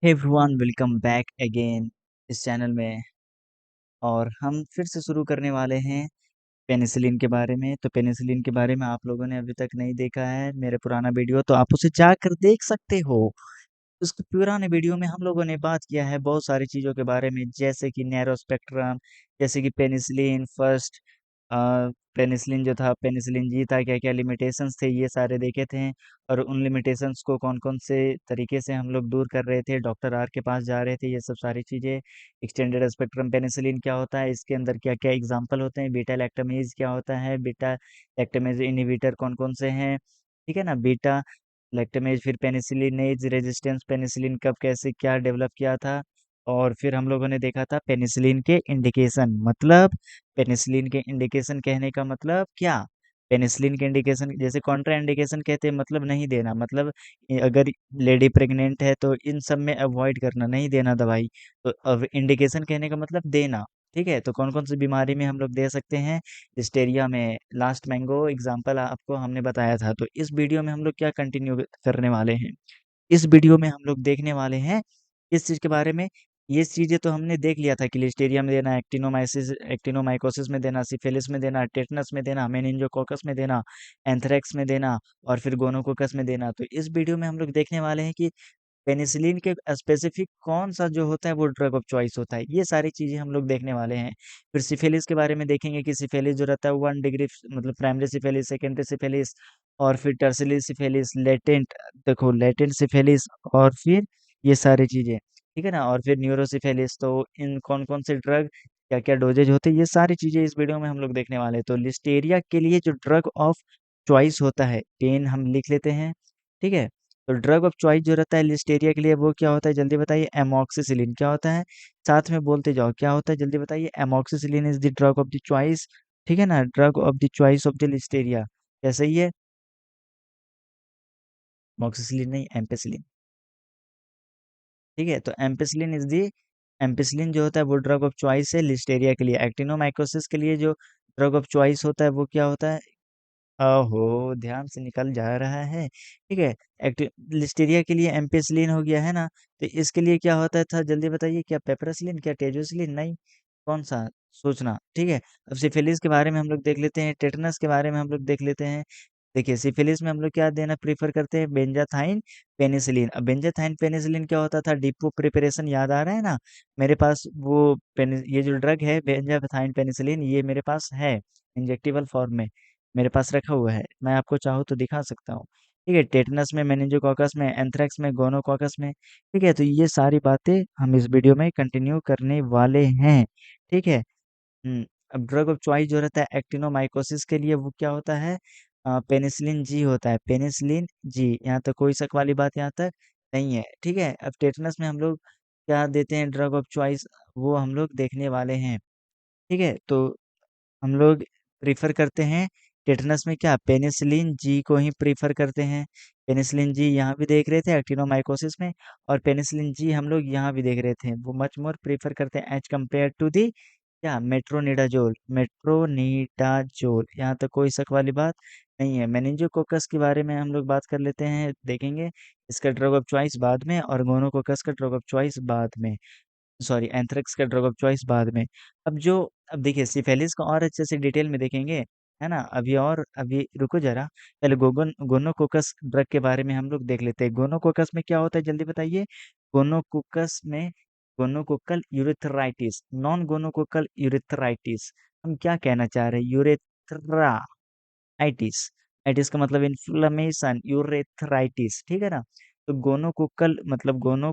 Everyone welcome back again इस channel में। और हम फिर से शुरू करने वाले हैं पेनिसिलिन के बारे में। तो पेनिसिलिन के बारे में आप लोगों ने अभी तक नहीं देखा है मेरे पुराना वीडियो, तो आप उसे जाकर देख सकते हो। उस पुराने वीडियो में हम लोगों ने बात किया है बहुत सारी चीज़ों के बारे में, जैसे कि नैरो स्पेक्ट्रम, जैसे कि पेनिसिलिन फर्स्ट, पेनिसिलिन जो था, पेनिसिलिन जी था, क्या क्या लिमिटेशंस थे, ये सारे देखे थे। और उन लिमिटेशंस को कौन कौन से तरीके से हम लोग दूर कर रहे थे, डॉक्टर आर के पास जा रहे थे, ये सब सारी चीज़ें। एक्सटेंडेड स्पेक्ट्रम पेनिसिलिन क्या होता है, इसके अंदर क्या क्या एग्जाम्पल होते हैं, बीटा लैक्टामेज क्या होता है, बीटा लैक्टामेज इनहिबिटर कौन कौन से हैं, ठीक है ना। बीटा लैक्टामेज, फिर पेनिसिलिनेज रेजिस्टेंस, पेनिसिलिन कब कैसे क्या डेवलप किया था। और फिर हम लोगों ने देखा था पेनिसिलिन के इंडिकेशन, मतलब पेनिसिलिन के इंडिकेशन कहने का मतलब क्या। पेनिसिलिन के इंडिकेशन जैसे कॉन्ट्रा इंडिकेशन कहते हैं, मतलब नहीं देना, मतलब अगर लेडी प्रेग्नेंट है तो इन सब में अवॉइड करना, नहीं देना दवाई। तो अब इंडिकेशन कहने का मतलब देना, ठीक है। तो कौन कौन सी बीमारी में हम लोग दे सकते हैं, लिस्टेरिया में लास्ट मैंगो एग्जाम्पल आपको हमने बताया था। तो इस वीडियो में हम लोग क्या कंटिन्यू करने वाले हैं, इस वीडियो में हम लोग देखने वाले हैं इस चीज़ के बारे में। ये चीज़ें तो हमने देख लिया था कि लिस्टेरिया में देना, एक्टिनोमाइसिस एक्टिनोमाइकोसिस में देना, सिफिलिस में देना, टेटनस में देना, मेनिंजोकोकस में देना, एंथ्रेक्स में देना, और फिर गोनोकोकस में देना। तो इस वीडियो में हम लोग देखने वाले हैं कि पेनिसिलिन के स्पेसिफिक कौन-सा जो होता है वो ड्रग ऑफ चॉइस होता है, ये सारी चीज़ें हम लोग देखने वाले हैं। फिर सिफिलिस के बारे में देखेंगे कि सिफिलिस जो रहता है 1 डिग्री, मतलब प्राइमरी सिफिलिस, सेकेंडरी सिफिलिस, और फिर टर्शियरी सिफिलिस, लेटेंट, देखो लेटेंट सिफिलिस, और फिर ये सारी चीज़ें, ठीक है ना। और फिर न्यूरोसिफिलिस, तो इन कौन-कौन से ड्रग, क्या-क्या डोजेज होते हैं, ये सारी चीज़ें इस वीडियो में हम लोग देखने वाले हैं। तो लिस्टेरिया के लिए जो ड्रग ऑफ चॉइस होता है, 10 हम लिख लेते हैं, ठीक है। तो ड्रग ऑफ चॉइस जो रहता है लिस्टेरिया के लिए वो क्या होता है, जल्दी बताइए। एमॉक्सिसिलिन क्या होता है, साथ में बोलते जाओ क्या होता है, जल्दी बताइए। Amoxicillin is the drug of the choice, ठीक है ना, drug of the choice of the Listeria. क्या सही है, मॉक्सिसिलिन नहीं, एम्पेसिलिन, ठीक है। तो एम्पेसिलिन इज दी, एम्पेसिलिन जो होता है वो ड्रग ऑफ चॉइस है लिस्टेरिया के लिए। एक्टिनोमाइकोसिस के लिए जो ड्रग ऑफ चॉइस होता है वो क्या होता है, ओहो ध्यान से निकल जा रहा है, ठीक है। लिस्टीरिया के लिए एम्पेसिलिन हो गया है ना। तो इसके लिए क्या होता था, जल्दी बताइए। क्या पेपरसिलिन, क्या टेजोसिलिन, नहीं, कौन सा, सोचना, ठीक है। अब सिफिलिस के बारे में हम लोग देख लेते हैं, टेटनस के बारे में हम लोग देख लेते हैं। देखिए सिफिलिस में हम लोग क्या देना प्रीफर करते हैं, बेंजाथाइन पेनिसिलिन। अब बेंजाथाइन पेनिसिलिन क्या होता था, डिपो प्रिपरेशन याद आ रहा है ना। मेरे पास वो ये जो ड्रग है बेंजाथाइन पेनिसिलिन, ये मेरे पास है इंजेक्टेबल फॉर्म में, मेरे पास रखा हुआ है, मैं आपको चाहूँ तो दिखा सकता हूँ, ठीक है। टेटनस में, मेनिंजोकोकस में, एंथ्रेक्स में, गोनोकोकस में, ठीक है। तो ये सारी बातें हम इस वीडियो में कंटिन्यू करने वाले हैं, ठीक है। अब ड्रग ऑफ चॉइस जो रहता है एक्टिनोमाइकोसिस के लिए वो क्या होता है, पेनिसिलिन जी होता है, पेनिसिलिन जी। यहाँ तक कोई शक वाली बात यहाँ तक नहीं है, ठीक है। अब टेटनस में हम लोग क्या देते हैं ड्रग ऑफ चॉइस, वो हम लोग देखने वाले हैं, ठीक है। तो हम लोग प्रीफर करते हैं टेटनस में क्या, पेनिसिलिन जी को ही प्रीफर करते हैं। पेनिसिलिन जी यहाँ भी देख रहे थे एक्टिनोमाइकोसिस में, और पेनिसिलिन जी हम लोग यहाँ भी देख रहे थे, वो मच मोर प्रीफर करते हैं एज कम्पेयर टू दी क्या, मेट्रोनिडाजोल, मेट्रोनिडाजोल, यहाँ तक कोई शक वाली बात नहीं है। मेनिंजोकोकस के बारे में हम लोग बात कर लेते हैं, देखेंगे इसका ड्रग ऑफ चॉइस बाद में, और गोनोकोकस का ड्रग ऑफ चॉइस बाद में, सॉरी एंथ्रेक्स का ड्रग ऑफ चॉइस बाद में। अब जो, अब देखिए सिफेलिस को और अच्छे से डिटेल में देखेंगे, है ना। अभी और अभी रुको जरा, पहले गोनोकोकस ड्रग के बारे में हम लोग देख लेते हैं। गोनोकोकस में क्या होता है जल्दी बताइए। गोनोकोकस में गोनोकोकल यूरिथराइटिस, नॉन गोनोकोकल यूरिथराइटिस, हम क्या कहना चाह रहे हैं, यूरेथ्राइटिस, आइटिस का मतलब इन्फ्लेमेशन, यूरेथ्राइटिस, ठीक है ना। तो गोनोकोकल मतलब गोनो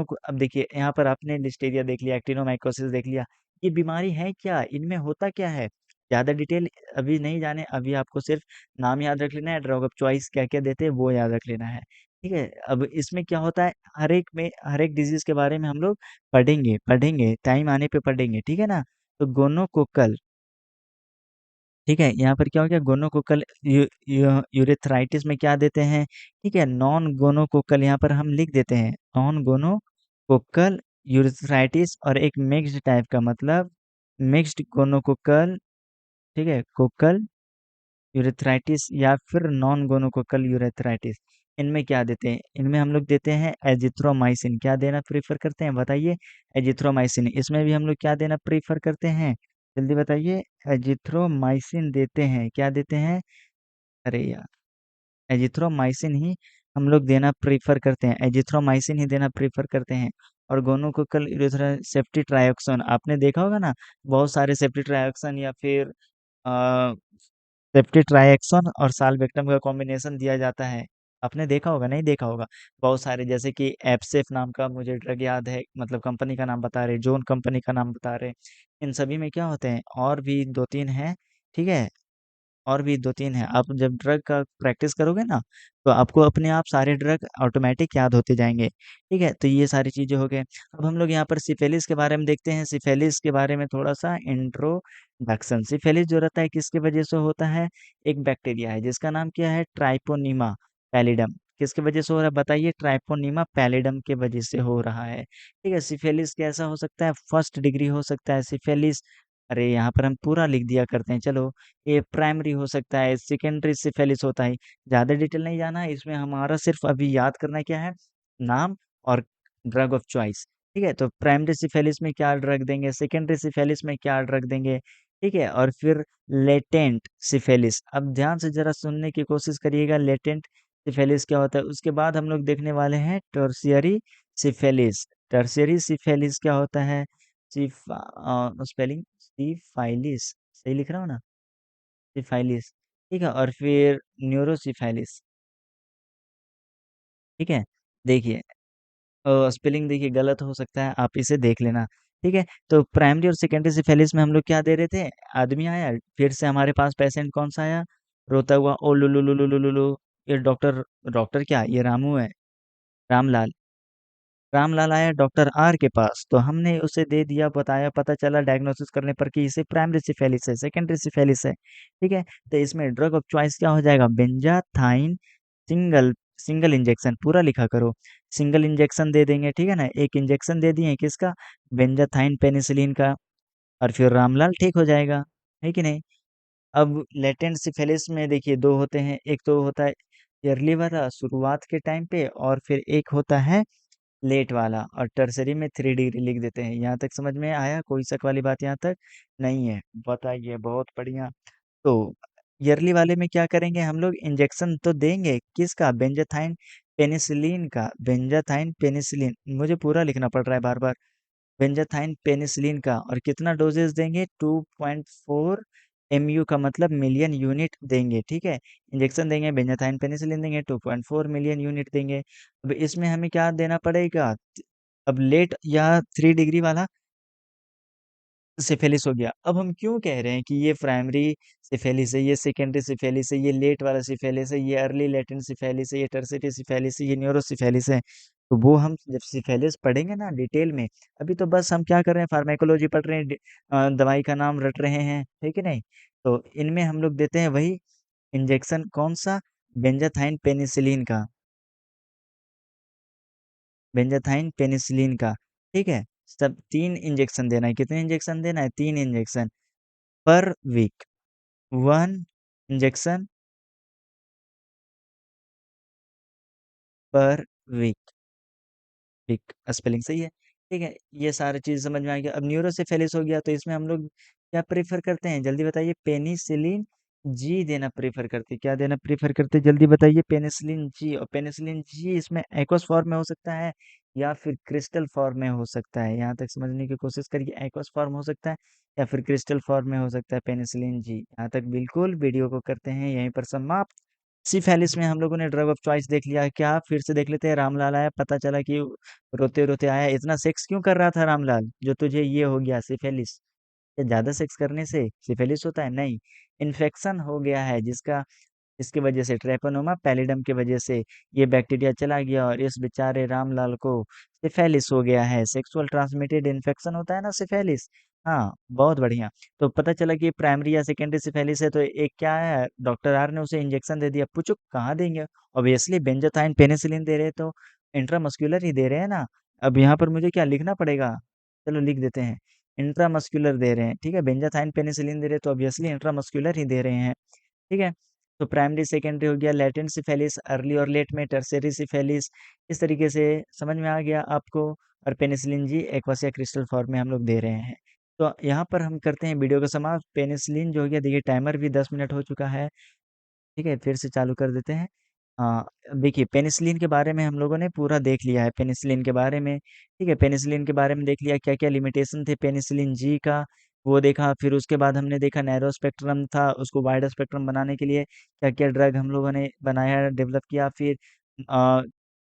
को, अब देखिए यहाँ पर आपने लिस्टेरिया देख लिया, एक्टिनोमाइकोसिस देख लिया, ये बीमारी है क्या, इनमें होता क्या है, ज़्यादा डिटेल अभी नहीं जाने, अभी आपको सिर्फ नाम याद रख लेना है, ड्रग ऑफ चॉइस क्या क्या देते हैं वो याद रख लेना है, ठीक है। अब इसमें क्या होता है, हर एक डिजीज के बारे में हम लोग पढ़ेंगे पढ़ेंगे टाइम आने पे पढ़ेंगे, ठीक है ना। तो गोनोकोकल, ठीक है, यहाँ पर क्या हो गया, गोनोकोकल यूरेथ्राइटिस में क्या देते हैं, ठीक है। नॉन गोनोकोकल यहाँ पर हम लिख देते हैं, नॉन गोनोकोकल यूरेथ्राइटिस, और एक मिक्स्ड टाइप का, मतलब मिक्स्ड गोनोकोकल, ठीक है, कोकल यूरेथ्राइटिस, या फिर नॉन गोनोकोकल यूरेथ्राइटिस। इनमें क्या देते हैं, इनमें हम लोग देते हैं एजिथ्रोमाइसिन। क्या देना प्रीफर करते हैं बताइए? एजिथ्रोमाइसिन। इसमें भी हम लोग क्या देना प्रीफर करते हैं, जल्दी बताइए? एजिथ्रोमाइसिन देते हैं। क्या देते हैं? अरे यार, एजिथ्रोमाइसिन ही हम लोग देना प्रीफर करते हैं, एजिथ्रोमाइसिन ही देना प्रीफर करते हैं। और गोनोकोकल सेफ्टी ट्रायोक्सन आपने देखा होगा ना, बहुत सारे सेफ्टी ट्रायोक्सन या फिर सेफ्टी ट्राइएक्शन और सालबेक्टम का कॉम्बिनेशन दिया जाता है। आपने देखा होगा, नहीं देखा होगा? बहुत सारे, जैसे कि एप्सेफ नाम का मुझे ड्रग याद है, मतलब कंपनी का नाम बता रहे, जोन कंपनी का नाम बता रहे। इन सभी में क्या होते हैं, और भी दो तीन हैं, ठीक है, और भी दो तीन है। आप जब ड्रग का प्रैक्टिस करोगे ना, तो आपको अपने आप सारे ड्रग ऑटोमेटिक याद होते जाएंगे। ठीक है, तो ये सारी चीजें हो गए। अब हम लोग यहाँ पर सिफेलिस के बारे में देखते हैं। सिफेलिस के बारे में थोड़ा सा इंट्रोडक्शन। सिफेलिस जो रहता है किसकी वजह से होता है? एक बैक्टीरिया है जिसका नाम क्या है, ट्राइपोनिमा पैलिडम। किसकी वजह से हो रहा है बताइए? ट्राइपोनिमा पैलिडम के वजह से हो रहा है। ठीक है, सिफेलिस कैसा हो सकता है? फर्स्ट डिग्री हो सकता है सिफेलिस। अरे यहाँ पर हम पूरा लिख दिया करते हैं, चलो। ये प्राइमरी हो सकता है, सेकेंडरी सिफिलिस होता है। ज्यादा डिटेल नहीं जाना है इसमें, हमारा सिर्फ अभी याद करना क्या है, नाम और ड्रग ऑफ चॉइस। ठीक है, तो प्राइमरी सिफिलिस में क्या ड्रग देंगे, सेकेंडरी सिफिलिस में क्या ड्रग देंगे, ठीक है, और फिर लेटेंट सिफिलिस। अब ध्यान से जरा सुनने की कोशिश करिएगा, लेटेंट सिफिलिस क्या होता है। उसके बाद हम लोग देखने वाले हैं टर्शियरी सिफिलिस। टर्शियरी सिफिलिस क्या होता है? स्पेलिंग सिफाइलिस, सही लिख रहा हूँ ना? सिफाइलिस। ठीक है, और फिर न्यूरोसिफाइलिस। ठीक है, देखिए, स्पेलिंग देखिए गलत हो सकता है, आप इसे देख लेना। ठीक है, तो प्राइमरी और सेकेंडरी सिफिलिस में हम लोग क्या दे रहे थे, आदमी आया, फिर से हमारे पास पेशेंट कौन सा आया, रोता हुआ, ओ लुलु लुलु लुलु लुलु। ये डॉक्टर, डॉक्टर क्या, ये रामू है, रामलाल। रामलाल आया डॉक्टर आर के पास, तो हमने उसे दे दिया, बताया, पता चला डायग्नोसिस करने पर कि इसे प्राइमरी सिफिलिस है, सेकेंडरी सिफिलिस है। ठीक है, तो इसमें ड्रग ऑफ चॉइस क्या हो जाएगा, बेंजाथाइन सिंगल। सिंगल इंजेक्शन पूरा लिखा करो, सिंगल इंजेक्शन दे देंगे, ठीक है ना, एक इंजेक्शन दे दिए किसका, बेंजाथाइन पेनिसिलिन का, और फिर रामलाल ठीक हो जाएगा, है कि नहीं? अब लेटेंट सिफिलिस में देखिए दो होते हैं, एक तो होता है अर्ली वाला शुरुआत के टाइम पे, और फिर एक होता है लेट वाला, और टर्सरी में 3 डिग्री लिख देते हैं। यहाँ तक समझ में आया? कोई शक वाली बात यहाँ तक नहीं है? बताइए, बहुत बढ़िया। तो ईयरली वाले में क्या करेंगे हम लोग, इंजेक्शन तो देंगे किसका, बेंजाथाइन पेनिसिलिन का। बेंजाथाइन पेनिसिलिन, मुझे पूरा लिखना पड़ रहा है बार बार, बेंजाथाइन पेनिसिलिन का। और कितना डोजेस देंगे, 2.4 MU का मतलब मिलियन यूनिट देंगे। ठीक है, इंजेक्शन देंगे, बेंजाथाइन पेनिसिलिन देंगे, 2.4 मिलियन यूनिट देंगे। अब इसमें हमें क्या देना पड़ेगा, अब लेट या 3 डिग्री वाला सिफिलिस हो गया। अब हम क्यों कह रहे हैं कि ये प्राइमरी सिफिलिस है, ये सेकेंडरी सिफिलिस है, ये लेट वाला सिफिलिस है, ये अर्ली लेटेंट सिफिलिस है, ये टर्सिटी सिफिलिस है, ये न्यूरोसिफिलिस है? तो वो हम जब सिफिलिस पढ़ेंगे ना डिटेल में, अभी तो बस हम क्या कर रहे हैं, फार्मेकोलॉजी पढ़ रहे हैं, दवाई का नाम रट रहे हैं, ठीक है नहीं? तो इनमें हम लोग देते हैं वही इंजेक्शन, कौन सा, बेंजाथाइन पेनिसिलिन का, बेंजाथाइन पेनिसिलिन का। ठीक है, सब 3 इंजेक्शन देना है। कितने इंजेक्शन देना है, 3 injection per week, 1 injection per week. Week spelling सही है। ठीक है, ये सारी चीज समझ में आ गया। अब न्यूरोसिफिलिस हो गया, तो इसमें हम लोग क्या प्रेफर करते हैं, जल्दी बताइए? पेनिसिलिन जी देना प्रेफर करते हैं। क्या देना प्रेफर करते हैं, जल्दी बताइए? Penicillin G. और पेनिसिलिन जी इसमें एक्वस फॉर्म में हो सकता है या फिर क्रिस्टल फॉर्म में हो सकता है, यहाँ तक समझने की कोशिश करिए। एक्वस फॉर्म हो सकता है या फिर क्रिस्टल फॉर्म में हो सकता है पेनिसिलिन जी। यहाँ तक बिल्कुल। वीडियो को करते हैं यहीं पर समाप्त। सिफेलिस में हम लोगों ने ड्रग ऑफ चॉइस देख लिया, क्या फिर से देख लेते हैं? रामलाल आया, पता चला कि रोते रोते आया। इतना सेक्स क्यों कर रहा था रामलाल, जो तुझे ये हो गया सिफेलिस? क्या ज्यादा सेक्स करने से सिफेलिस होता है? नहीं, इन्फेक्शन हो गया है जिसका, इसकी वजह से, ट्रेपोनोमा पैलिडम की वजह से ये बैक्टीरिया चला गया, और इस बेचारे रामलाल को सिफेलिस हो गया है। सेक्सुअल ट्रांसमिटेड इन्फेक्शन होता है ना सिफेलिस। हाँ, बहुत बढ़िया। तो पता चला कि प्राइमरी या सेकेंडरी सिफेलिस है, तो एक क्या है, डॉक्टर आर ने उसे इंजेक्शन दे दिया। पूछो कहाँ देंगे, ऑब्वियसली बेंजाथाइन पेनिसिलिन दे रहे, तो इंट्रामस्कुलर ही दे रहे हैं ना। अब यहाँ पर मुझे क्या लिखना पड़ेगा, चलो लिख देते हैं, इंट्रामस्कुलर दे रहे हैं। ठीक है, बेंजाथाइन पेनिसिलिन दे रहे हैं, तो ऑब्वियसली इंट्रामस्कुलर ही दे रहे हैं। ठीक है, तो प्राइमरी सेकेंडरी हो गया, लेटेंट सिफिलिस, अर्ली और लेट में टर्शियरी सिफिलिस। इस तरीके से समझ में आ गया आपको। और पेनिसिलिन जी एक्वासिया क्रिस्टल फॉर्म में हम लोग दे रहे हैं। तो यहाँ पर हम करते हैं वीडियो का समाप्त। पेनिसिलिन जो हो गया, देखिए टाइमर भी 10 मिनट हो चुका है। ठीक है, फिर से चालू कर देते हैं। हाँ, देखिए पेनिसिलिन के बारे में हम लोगों ने पूरा देख लिया है पेनिसिलिन के बारे में। ठीक है, पेनिसिलिन के बारे में देख लिया, क्या क्या लिमिटेशन थे पेनिसिलिन जी का वो देखा। फिर उसके बाद हमने देखा नैरो स्पेक्ट्रम था, उसको वाइड स्पेक्ट्रम बनाने के लिए क्या क्या ड्रग हम लोगों ने बनाया, डेवलप किया। फिर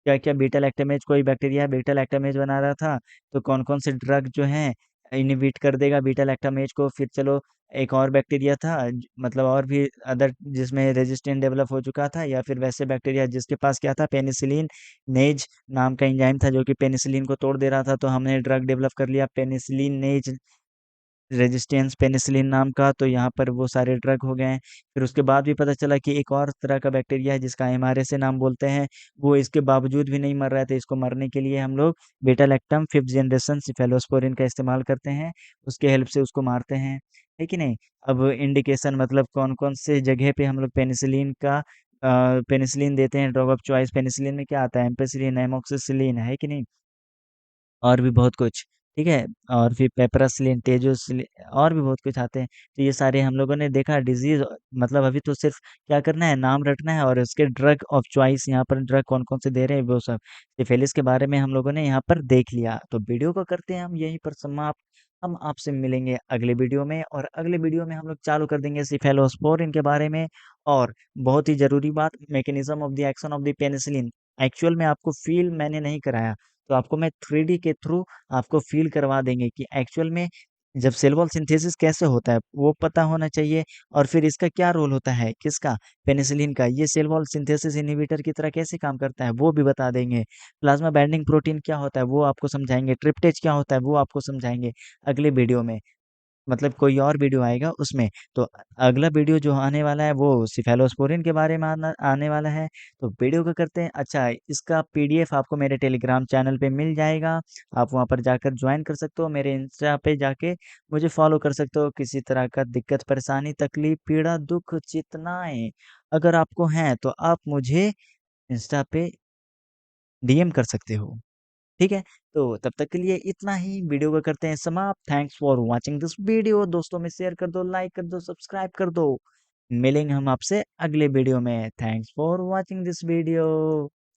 क्या क्या बीटा लैक्टामेज, कोई बैक्टीरिया बीटा लैक्टामेज बना रहा था, तो कौन कौन से ड्रग जो हैं इनहिबिट कर देगा बीटा लैक्टामेज को। फिर चलो एक और बैक्टीरिया था मतलब और भी अदर जिसमें रेजिस्टेंट डेवलप हो चुका था, या फिर वैसे बैक्टीरिया जिसके पास क्या था, पेनिसिलिन नेज नाम का एंजाइम था जो कि पेनिसिलिन को तोड़ दे रहा था। तो हमने ड्रग डेवलप कर लिया पेनिसिलिन नेज रेजिस्टेंस पेनिसिलिन नाम का। तो यहाँ पर वो सारे ड्रग हो गए हैं। फिर उसके बाद भी पता चला कि एक और तरह का बैक्टीरिया है जिसका एमआरएसए नाम बोलते हैं, वो इसके बावजूद भी नहीं मर रहे थे। इसको मरने के लिए हम लोग बेटा लैक्टम 5th जनरेशन सिफेलोस्पोरिन का इस्तेमाल करते हैं, उसके हेल्प से उसको मारते हैं, है कि नहीं। अब इंडिकेशन मतलब कौन कौन से जगह पे हम लोग पेनिसिलिन का पेनिसिलिन देते हैं, ड्रग ऑफ चॉइस पेनिसिलिन में क्या आता है, एम्पेसिलिन एमोक्सिसिलिन, है कि नहीं, और भी बहुत कुछ। ठीक है, और फिर पेपरासिलिन, तेजोसिलिन, और भी बहुत कुछ आते हैं। तो ये सारे हम लोगों ने देखा डिजीज, मतलब अभी तो सिर्फ क्या करना है, नाम रटना है और उसके ड्रग ऑफ चॉइस यहाँ पर ड्रग कौन कौन से दे रहे हैं वो सब। सिफिलिस के बारे में हम लोगों ने यहाँ पर देख लिया, तो वीडियो को करते हैं हम यहीं पर समाप्त। हम आपसे मिलेंगे अगले वीडियो में, और अगले वीडियो में हम लोग चालू कर देंगे सिफेलोस्पोरिन के बारे में। और बहुत ही जरूरी बात, mechanism of the action of the penicillin. Actual में आपको फील मैंने नहीं कराया, तो आपको मैं 3D के थ्रू आपको फील करवा देंगे कि एक्चुअल में जब सेल वॉल सिंथेसिस कैसे होता है वो पता होना चाहिए। और फिर इसका क्या रोल होता है, किसका, पेनिसिलिन का, ये सेल वॉल सिंथेसिस इनहिबिटर की तरह कैसे काम करता है वो भी बता देंगे। प्लाज्मा बाइंडिंग प्रोटीन क्या होता है वो आपको समझाएंगे, ट्रिप्टेज क्या होता है वो आपको समझाएंगे अगले वीडियो में। मतलब कोई और वीडियो आएगा उसमें। तो अगला वीडियो जो आने वाला है वो सिफेलोस्पोरिन के बारे में आने वाला है। तो वीडियो को करते हैं। अच्छा, इसका पीडीएफ आपको मेरे टेलीग्राम चैनल पे मिल जाएगा, आप वहाँ पर जाकर ज्वाइन कर सकते हो। मेरे इंस्टा पे जाके मुझे फॉलो कर सकते हो। किसी तरह का दिक्कत परेशानी तकलीफ पीड़ा दुख चिंताएं अगर आपको हैं तो आप मुझे इंस्टा पे डीएम कर सकते हो। ठीक है, तो तब तक के लिए इतना ही, वीडियो को करते हैं समाप्त। Thanks for watching this video, दोस्तों में शेयर कर दो, लाइक कर दो, सब्सक्राइब कर दो। मिलेंगे हम आपसे अगले वीडियो में। Thanks for watching this video.